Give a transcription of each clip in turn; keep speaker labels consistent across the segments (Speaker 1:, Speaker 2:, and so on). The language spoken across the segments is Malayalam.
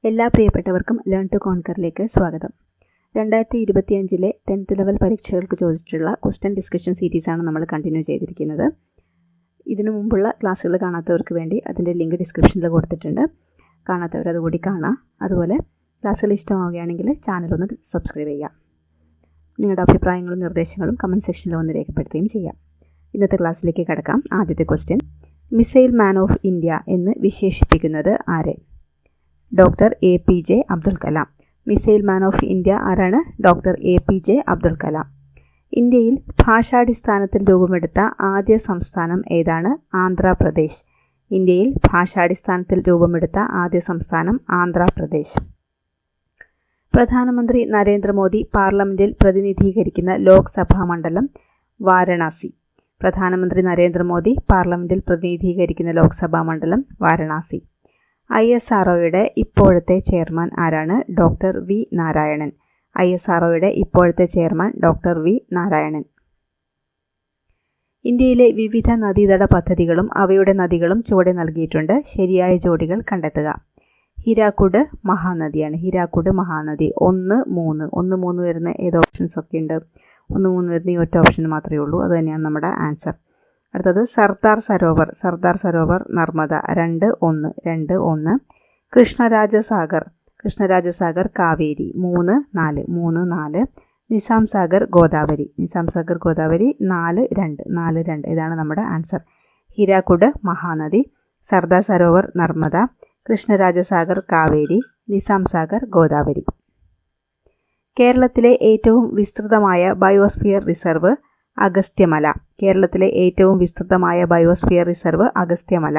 Speaker 1: എല്ലാ പ്രിയപ്പെട്ടവർക്കും ലേൺ ടു കോൺകറിലേക്ക് സ്വാഗതം. 2025 10th ലെവൽ പരീക്ഷകൾക്ക് ചോദിച്ചിട്ടുള്ള ക്വസ്റ്റ്യൻ ഡിസ്കഷൻ സീരീസാണ് നമ്മൾ കണ്ടിന്യൂ ചെയ്തിരിക്കുന്നത്. ഇതിനു മുമ്പുള്ള ക്ലാസ്സുകൾ കാണാത്തവർക്ക് വേണ്ടി അതിൻ്റെ ലിങ്ക് ഡിസ്ക്രിപ്ഷനിൽ കൊടുത്തിട്ടുണ്ട്. കാണാത്തവർ അതുകൂടി കാണാം. അതുപോലെ ക്ലാസ്സുകൾ ഇഷ്ടമാവുകയാണെങ്കിൽ ചാനൽ ഒന്ന് സബ്സ്ക്രൈബ് ചെയ്യാം. നിങ്ങളുടെ അഭിപ്രായങ്ങളും നിർദ്ദേശങ്ങളും കമൻറ്റ് സെക്ഷനിൽ ഒന്ന് രേഖപ്പെടുത്തുകയും ചെയ്യാം. ഇന്നത്തെ ക്ലാസ്സിലേക്ക് കടക്കാം. ആദ്യത്തെ question, missile man of India എന്ന് വിശേഷിപ്പിക്കുന്നത് ആരെ? Doctor APJ Abdul Kalam. Missile man of India ആരാണ്? Doctor APJ Abdul Kalam. ഇന്ത്യയിൽ ഭാഷാടിസ്ഥാനത്തിൽ രൂപമെടുത്ത ആദ്യ സംസ്ഥാനം ഏതാണ്? ആന്ധ്രാപ്രദേശ്. ഇന്ത്യയിൽ ഭാഷാടിസ്ഥാനത്തിൽ രൂപമെടുത്ത ആദ്യ സംസ്ഥാനം ആന്ധ്രാപ്രദേശ്. പ്രധാനമന്ത്രി നരേന്ദ്രമോദി പാർലമെന്റിൽ പ്രതിനിധീകരിക്കുന്ന ലോക്സഭാ മണ്ഡലം വാരണാസി. പ്രധാനമന്ത്രി നരേന്ദ്രമോദി പാർലമെന്റിൽ പ്രതിനിധീകരിക്കുന്ന ലോക്സഭാ മണ്ഡലം വാരണാസി. ISROയുടെ ഇപ്പോഴത്തെ ചെയർമാൻ ആരാണ്? Doctor V Narayanan. ISROയുടെ ഇപ്പോഴത്തെ ചെയർമാൻ ഡോക്ടർ V നാരായണൻ. ഇന്ത്യയിലെ വിവിധ നദീതട പദ്ധതികളും അവയുടെ നദികളും ചുവടെ നൽകിയിട്ടുണ്ട്. ശരിയായ ജോഡികൾ കണ്ടെത്തുക. ഹിരാക്കുഡ് മഹാനദിയാണ്. ഹിരാക്കുഡ് മഹാനദി. 1, 3 വരുന്ന ഏത് ഓപ്ഷൻസ് ഒക്കെ ഉണ്ട്? 1, 3 വരുന്ന ഈ ഒറ്റ ഓപ്ഷൻ മാത്രമേ ഉള്ളൂ. അത് തന്നെയാണ് നമ്മുടെ ആൻസർ. അടുത്തത് സർദാർ സരോവർ. സർദാർ സരോവർ നർമ്മദ. 2, 1. കൃഷ്ണരാജസാഗർ കാവേരി. 3, 4. നിസാം സാഗർ ഗോദാവരി. 4, 2. ഇതാണ് നമ്മുടെ ആൻസർ. ഹിരാക്കുഡ് മഹാനദി, സർദാർ സരോവർ നർമ്മദ, കൃഷ്ണരാജസാഗർ കാവേരി, നിസാം സാഗർ ഗോദാവരി. കേരളത്തിലെ ഏറ്റവും വിസ്തൃതമായ ബയോസ്ഫിയർ റിസർവ് അഗസ്ത്യമല. കേരളത്തിലെ ഏറ്റവും വിസ്തൃതമായ ബയോസ്ഫിയർ റിസർവ് അഗസ്ത്യമല.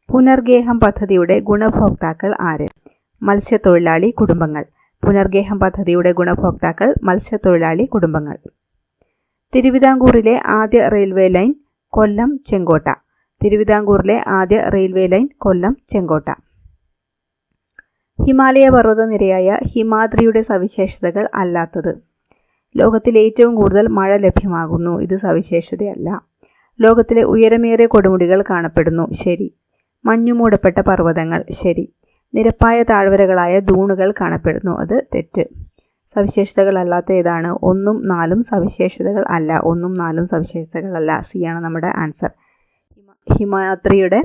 Speaker 1: പുനർഗേഹം പദ്ധതിയുടെ ഗുണഭോക്താക്കൾ ആര്? മത്സ്യത്തൊഴിലാളി കുടുംബങ്ങൾ. പുനർഗേഹം പദ്ധതിയുടെ ഗുണഭോക്താക്കൾ മത്സ്യത്തൊഴിലാളി കുടുംബങ്ങൾ. തിരുവിതാംകൂറിലെ ആദ്യ റെയിൽവേ ലൈൻ കൊല്ലം ചെങ്കോട്ട. തിരുവിതാംകൂറിലെ ആദ്യ റെയിൽവേ ലൈൻ കൊല്ലം ചെങ്കോട്ട. ഹിമാലയ പർവ്വതനിരയായ ഹിമാദ്രിയുടെ സവിശേഷതകൾ അല്ലാത്തത്. ലോകത്തിൽ ഏറ്റവും കൂടുതൽ മഴ ലഭ്യമാകുന്നു. ഇത് സവിശേഷതയല്ല. ലോകത്തിലെ ഉയരമേറിയ കൊടുമുടികൾ കാണപ്പെടുന്നു. ശരി. മഞ്ഞുമൂടപ്പെട്ട പർവ്വതങ്ങൾ. ശരി. നിരപ്പായ താഴ്വരകളായ ദൂണുകൾ കാണപ്പെടുന്നു. അത് തെറ്റ്. സവിശേഷതകളല്ലാത്ത ഏതാണ്? 1ഉം 4ഉം സവിശേഷതകൾ അല്ല. 1ഉം 4ഉം സവിശേഷതകളല്ല. സി ആണ് നമ്മുടെ ആൻസർ. ഹിമാദ്രിയുടെ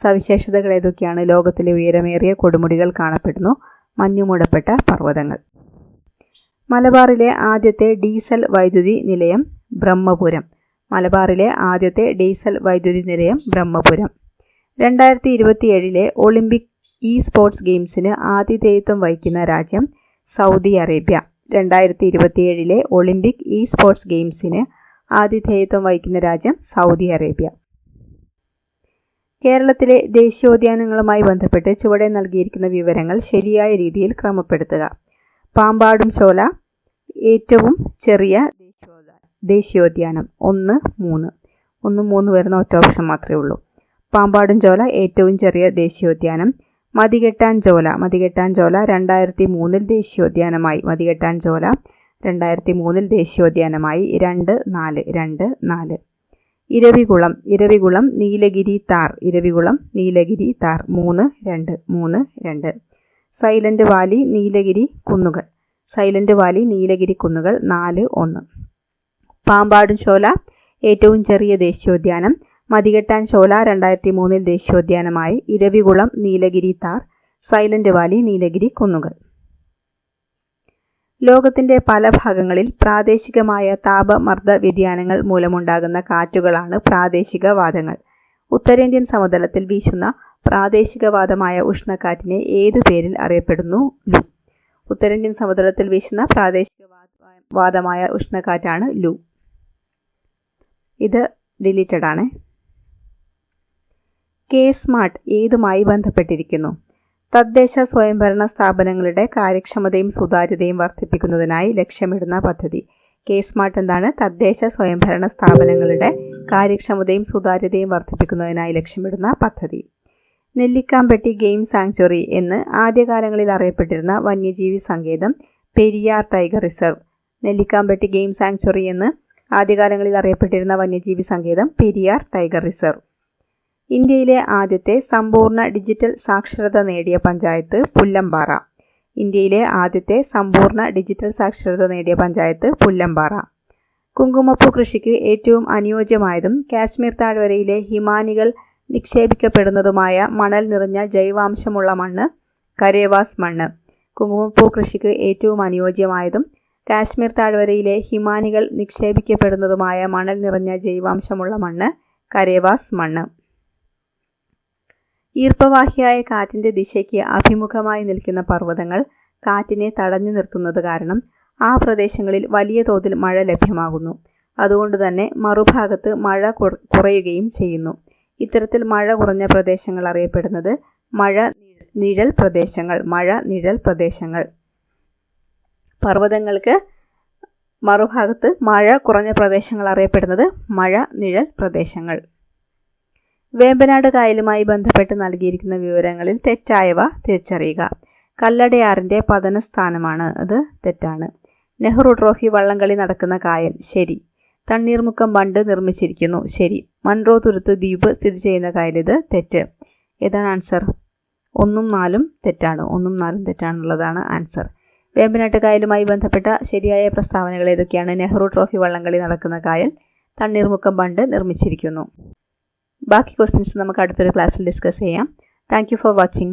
Speaker 1: സവിശേഷതകൾ ഏതൊക്കെയാണ്? ലോകത്തിലെ ഉയരമേറിയ കൊടുമുടികൾ കാണപ്പെടുന്നു. മഞ്ഞുമൂടപ്പെട്ട പർവ്വതങ്ങൾ. മലബാറിലെ ആദ്യത്തെ ഡീസൽ വൈദ്യുതി നിലയം ബ്രഹ്മപുരം. മലബാറിലെ ആദ്യത്തെ ഡീസൽ വൈദ്യുതി നിലയം ബ്രഹ്മപുരം. 2027 ഒളിമ്പിക് സ്പോർട്സ് ഗെയിംസിന് ആതിഥേയത്വം വഹിക്കുന്ന രാജ്യം സൗദി അറേബ്യ. 2027 ഒളിമ്പിക് സ്പോർട്സ് ഗെയിംസിന് ആതിഥേയത്വം വഹിക്കുന്ന രാജ്യം സൗദി അറേബ്യ. കേരളത്തിലെ ദേശീയോദ്യാനങ്ങളുമായി ബന്ധപ്പെട്ട് ചുവടെ നൽകിയിരിക്കുന്ന വിവരങ്ങൾ ശരിയായ രീതിയിൽ ക്രമപ്പെടുത്തുക. പാമ്പാടും ചോല ഏറ്റവും ചെറിയ ദേശീയോദ്യാനം. 1, 3 വരുന്ന ഒറ്റ ഓപ്ഷൻ മാത്രമേ ഉള്ളൂ. പാമ്പാടും ചോല ഏറ്റവും ചെറിയ ദേശീയോദ്യാനം. മതികെട്ടാൻ ചോല 2003 ദേശീയോദ്യാനമായി. മതികെട്ടാൻ ചോല 2003 ദേശീയോദ്യാനമായി. 2, 4. ഇരവികുളം നീലഗിരി താർ. 3, 2. സൈലന്റ് വാലി നീലഗിരി കുന്നുകൾ. 4, 1. പാമ്പാടും ചോല ഏറ്റവും ചെറിയ ദേശീയോദ്യാനം. മതികെട്ടാൻ ചോല 2003 ദേശീയോദ്യാനമായി. ഇരവികുളം നീലഗിരി താർ, സൈലന്റ് വാലി നീലഗിരി കുന്നുകൾ. ലോകത്തിന്റെ പല ഭാഗങ്ങളിൽ പ്രാദേശികമായ താപമർദ്ദ വ്യതിയാനങ്ങൾ മൂലമുണ്ടാകുന്ന കാറ്റുകളാണ് പ്രാദേശികവാതങ്ങൾ. ഉത്തരേന്ത്യൻ സമതലത്തിൽ വീശുന്ന പ്രാദേശികവാദമായ ഉഷ്ണക്കാറ്റിനെ ഏതു പേരിൽ അറിയപ്പെടുന്നു? ലു. ഉത്തരേന്ത്യൻ സമതലത്തിൽ വീശുന്ന പ്രാദേശികവാദമായ ഉഷ്ണക്കാറ്റാണ് ലു. ഇത് ഡിലീറ്റഡ് ആണ്. K-സ്മാർട്ട് ഏതുമായി ബന്ധപ്പെട്ടിരിക്കുന്നു? തദ്ദേശ സ്വയംഭരണ സ്ഥാപനങ്ങളുടെ കാര്യക്ഷമതയും സുതാര്യതയും വർദ്ധിപ്പിക്കുന്നതിനായി ലക്ഷ്യമിടുന്ന പദ്ധതി. K-സ്മാർട്ട് എന്താണ്? തദ്ദേശ സ്വയംഭരണ സ്ഥാപനങ്ങളുടെ കാര്യക്ഷമതയും സുതാര്യതയും വർദ്ധിപ്പിക്കുന്നതിനായി ലക്ഷ്യമിടുന്ന പദ്ധതി. നെല്ലിക്കാമ്പെട്ടി ഗെയിം സാങ്ച്വറി എന്ന് ആദ്യകാലങ്ങളിൽ അറിയപ്പെട്ടിരുന്ന വന്യജീവി സങ്കേതം Periyar tiger reserve. Nellikampatty game sanctuary എന്ന് ആദ്യകാലങ്ങളിൽ അറിയപ്പെട്ടിരുന്ന വന്യജീവി സങ്കേതം പെരിയാർ ടൈഗർ റിസർവ്. ഇന്ത്യയിലെ ആദ്യത്തെ സമ്പൂർണ്ണ ഡിജിറ്റൽ സാക്ഷരത നേടിയ പഞ്ചായത്ത് പുല്ലമ്പാറ. ഇന്ത്യയിലെ ആദ്യത്തെ സമ്പൂർണ്ണ ഡിജിറ്റൽ സാക്ഷരത നേടിയ പഞ്ചായത്ത് പുല്ലമ്പാറ. കുങ്കുമപ്പൂ കൃഷിക്ക് ഏറ്റവും അനുയോജ്യമായതും കാശ്മീർ താഴ്വരയിലെ ഹിമാനികൾ നിക്ഷേപിക്കപ്പെടുന്നതുമായ മണൽ നിറഞ്ഞ ജൈവാംശമുള്ള മണ്ണ് കരേവാസ് മണ്ണ്. കുങ്കുമപ്പൂ കൃഷിക്ക് ഏറ്റവും അനുയോജ്യമായതും കാശ്മീർ താഴ്വരയിലെ ഹിമാനികൾ നിക്ഷേപിക്കപ്പെടുന്നതുമായ മണൽ നിറഞ്ഞ ജൈവാംശമുള്ള മണ്ണ് കരേവാസ് മണ്ണ്. ഈർപ്പവാഹിയായ കാറ്റിന്റെ ദിശയ്ക്ക് അഭിമുഖമായി നിൽക്കുന്ന പർവ്വതങ്ങൾ കാറ്റിനെ തടഞ്ഞു നിർത്തുന്നത് കാരണം ആ പ്രദേശങ്ങളിൽ വലിയ തോതിൽ മഴ ലഭ്യമാകുന്നു. അതുകൊണ്ട് തന്നെ മറുഭാഗത്ത് മഴ കുറയുകയും ചെയ്യുന്നു. ഇത്തരത്തിൽ മഴ കുറഞ്ഞ പ്രദേശങ്ങൾ അറിയപ്പെടുന്നത് മഴ നിഴൽ പ്രദേശങ്ങൾ. പർവ്വതങ്ങൾക്ക് മറുഭാഗത്ത് മഴ കുറഞ്ഞ പ്രദേശങ്ങൾ അറിയപ്പെടുന്നത് മഴ നിഴൽ പ്രദേശങ്ങൾ. വേമ്പനാട് കായലുമായി ബന്ധപ്പെട്ട് നൽകിയിരിക്കുന്ന വിവരങ്ങളിൽ തെറ്റായവ തിരിച്ചറിയുക. കല്ലടയാറിന്റെ പതനസ്ഥാനമാണ്, അത് തെറ്റാണ്. നെഹ്റു ട്രോഫി വള്ളംകളി നടക്കുന്ന കായൽ, ശരി. തണ്ണീർമുക്കം ബണ്ട് നിർമ്മിച്ചിരിക്കുന്നു, ശരി. മൺട്രോ തുരുത്ത് ദ്വീപ് സ്ഥിതി ചെയ്യുന്ന കായൽ, ഇത് തെറ്റ്. ഏതാണ് ആൻസർ? 1ഉം 4ഉം തെറ്റാണ്. 1ഉം 4ഉം തെറ്റാണെന്നുള്ളതാണ് ആൻസർ. വേമ്പനാട്ട് കായലുമായി ബന്ധപ്പെട്ട ശരിയായ പ്രസ്താവനകൾ ഏതൊക്കെയാണ്? നെഹ്റു ട്രോഫി വള്ളംകളി നടക്കുന്ന കായൽ, തണ്ണീർമുക്കം ബണ്ട് നിർമ്മിച്ചിരിക്കുന്നു. ബാക്കി ക്വസ്റ്റ്യൻസ് നമുക്ക് അടുത്തൊരു ക്ലാസ്സിൽ ഡിസ്കസ് ചെയ്യാം. Thank you for watching.